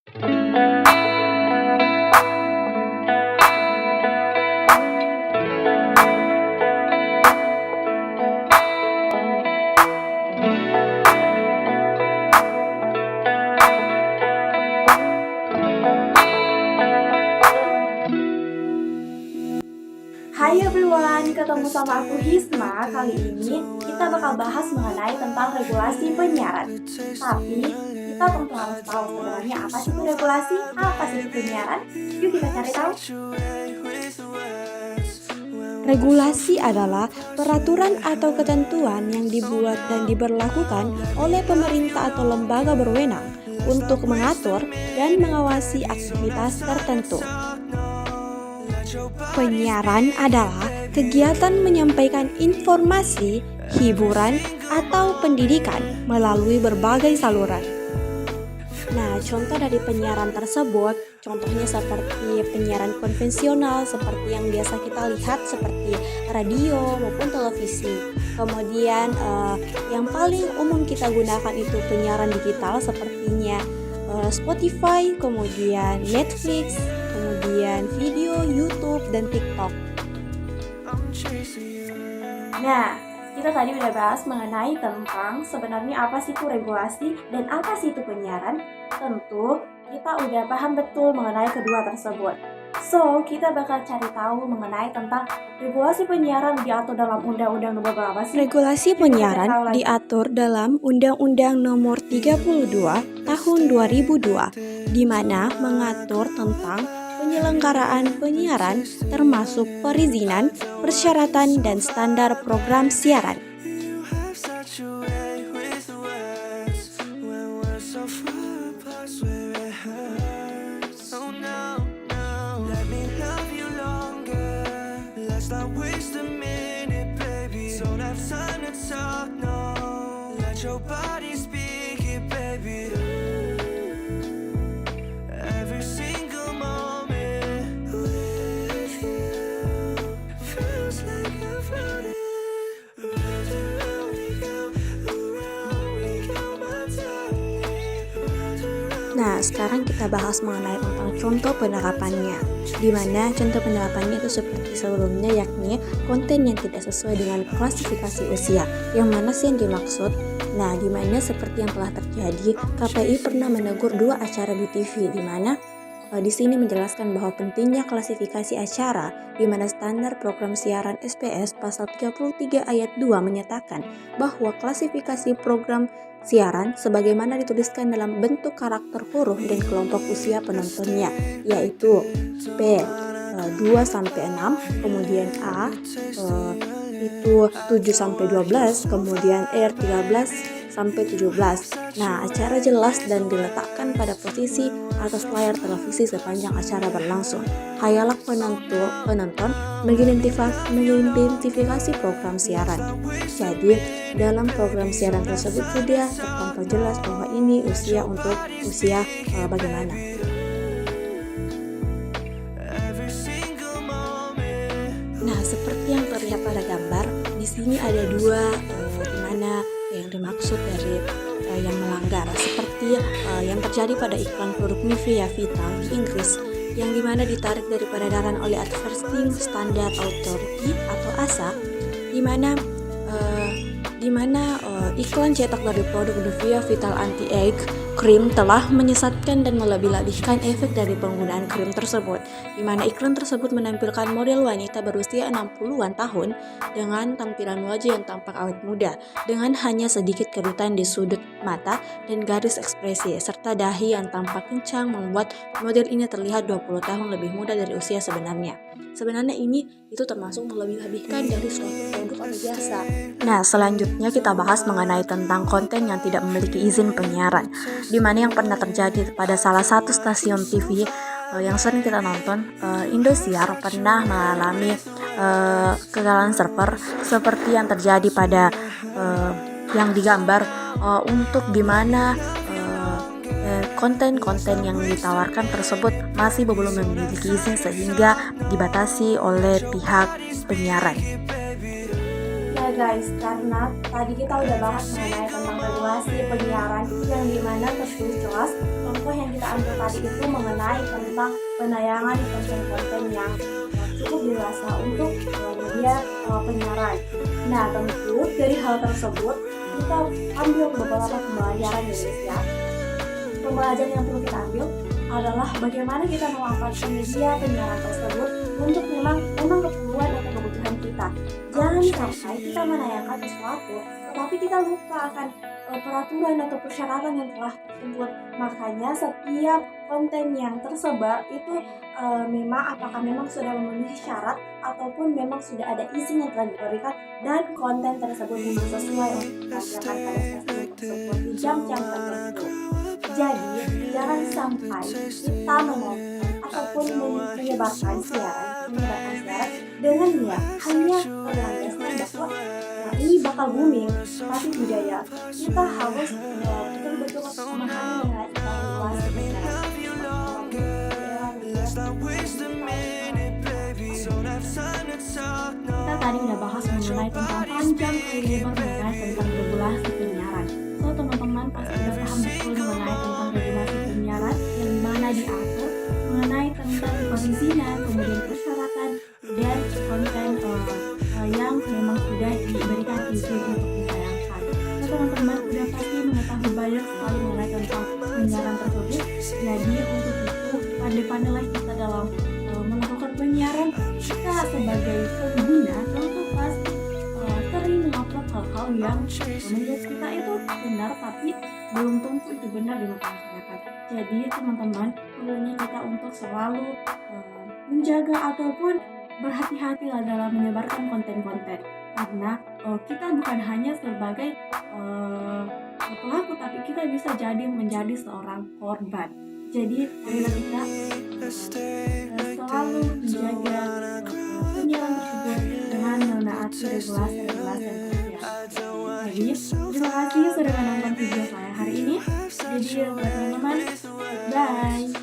Hai everyone, ketemu sama aku Hisma. Kali ini kita bakal bahas mengenai tentang regulasi penyiaran. Tapi kita tentu harus tahu sebenarnya apa sih itu regulasi, apa sih itu penyiaran. Yuk kita cari tahu. Regulasi adalah peraturan atau ketentuan yang dibuat dan diberlakukan oleh pemerintah atau lembaga berwenang untuk mengatur dan mengawasi aktivitas tertentu. Penyiaran adalah kegiatan menyampaikan informasi, hiburan, atau pendidikan melalui berbagai saluran. Nah, contoh dari penyiaran tersebut, contohnya seperti penyiaran konvensional seperti yang biasa kita lihat seperti radio maupun televisi. Kemudian yang paling umum kita gunakan itu penyiaran digital sepertinya Spotify, kemudian Netflix, kemudian video, YouTube, dan TikTok. Nah, kita tadi udah bahas mengenai tentang sebenarnya apa sih itu regulasi dan apa sih itu penyiaran. Tentu kita udah paham betul mengenai kedua tersebut. So, kita bakal cari tahu mengenai tentang regulasi penyiaran diatur dalam Undang-Undang Nomor berapa sih? Regulasi penyiaran diatur dalam Undang-Undang Nomor 32 Tahun 2002, di mana mengatur tentang penyelenggaraan penyiaran termasuk perizinan, persyaratan, dan standar program siaran. Nah, sekarang kita bahas mengenai tentang contoh penerapannya, di mana contoh penerapannya itu seperti sebelumnya, yakni konten yang tidak sesuai dengan klasifikasi usia. Yang mana sih yang dimaksud? Nah, di mana seperti yang telah terjadi, KPI pernah menegur 2 acara di TV, di mana di sini menjelaskan bahwa pentingnya klasifikasi acara, di mana standar program siaran SPS pasal 33 ayat 2 menyatakan bahwa klasifikasi program siaran sebagaimana dituliskan dalam bentuk karakter huruf dan kelompok usia penontonnya, yaitu P 2-6, kemudian A itu 7-12, kemudian R 13-17. Nah, acara jelas dan diletakkan pada posisi atas layar televisi sepanjang acara berlangsung. Hayalah penonton mengidentifikasi program siaran. Jadi, dalam program siaran tersebut sudah tertanggal jelas bahwa ini usia untuk usia bagaimana. Nah, seperti yang terlihat pada gambar, di sini ada 2 di mana yang dimaksud dari yang melanggar, seperti yang terjadi pada iklan produk Nivea Vital di Inggris, yang dimana ditarik dari peredaran oleh Advertising Standard Authority atau ASA, di mana iklan cetak dari produk Nivea Vital Anti-Age Krim telah menyesatkan dan melebih-lebihkan efek dari penggunaan krim tersebut, di mana iklan tersebut menampilkan model wanita berusia 60-an tahun dengan tampilan wajah yang tampak awet muda, dengan hanya sedikit kerutan di sudut mata dan garis ekspresi, serta dahi yang tampak kencang membuat model ini terlihat 20 tahun lebih muda dari usia sebenarnya. Sebenarnya ini itu termasuk melebih-lebihkan dari suatu produk atau jasa. Nah, selanjutnya kita bahas mengenai tentang konten yang tidak memiliki izin penyiaran, di mana yang pernah terjadi pada salah satu stasiun TV yang sering kita nonton, Indosiar pernah mengalami kegagalan server seperti yang terjadi pada yang digambar, untuk di mana konten-konten yang ditawarkan tersebut masih belum memiliki izin sehingga dibatasi oleh pihak penyiaran. Ya guys, karena tadi kita udah bahas mengenai tentang regulasi penyiaran yang dimana tertulis jelas contoh yang kita ambil tadi itu mengenai tentang penayangan konten-konten yang cukup dewasa untuk media penyiaran. Nah, tentu dari hal tersebut kita ambil beberapa pembelajaran ya. Pembelajaran yang perlu kita ambil adalah bagaimana kita memanfaatkan media penyiaran tersebut untuk memang keperluan atau kebutuhan kita. Jangan sampai kita menayangkan sesuatu tetapi kita lupa akan peraturan atau persyaratan yang telah tersebut. Makanya setiap konten yang tersebar itu apakah memang sudah memenuhi syarat ataupun memang sudah ada izin yang telah diberikan dan konten tersebut memang sesuai untuk ditampilkan pada sesi tersebut di jam-jam tertentu. Jadi jangan sampai kita menonton ataupun menyebarkan siaran dengan niat hanya berlandaskan bahwa ini bakal booming, tapi tidak ya. Kita harus betul-betul memahami mengenai evaluasi kita tadi udah bahas mengenai tentang panjang kali lebar mengenai tentang regulasi penyiaran. So teman-teman pasti udah paham betul mengenai tentang regulasi penyiaran yang mana diatur mengenai tentang perizinan, kemudian persyaratan dan konten yang memang sudah diberikan izin untuk ditayangkan. Nah, teman-teman udah pasti mengetahui banyak sekali mengenai tentang penyiaran tersebut. Jadi untuk itu pandai-pandailah kita dalam melakukan penyiaran. Kita sebagai pengguna tentu pasti sering mengupload hal-hal yang menurut kita itu benar tapi belum tentu itu benar di mata masyarakat. Jadi teman-teman perlunya kita untuk selalu menjaga ataupun berhati-hatilah dalam menyebarkan konten-konten karena kita bukan hanya sebagai pelaku tapi kita bisa menjadi seorang korban. Jadi marilah kita selalu menjaga penyiaran tersebut dengan menaati regulasi yang tersedia. Jadi terima kasih sudah menonton video saya hari ini. Jadi buat teman-teman, bye.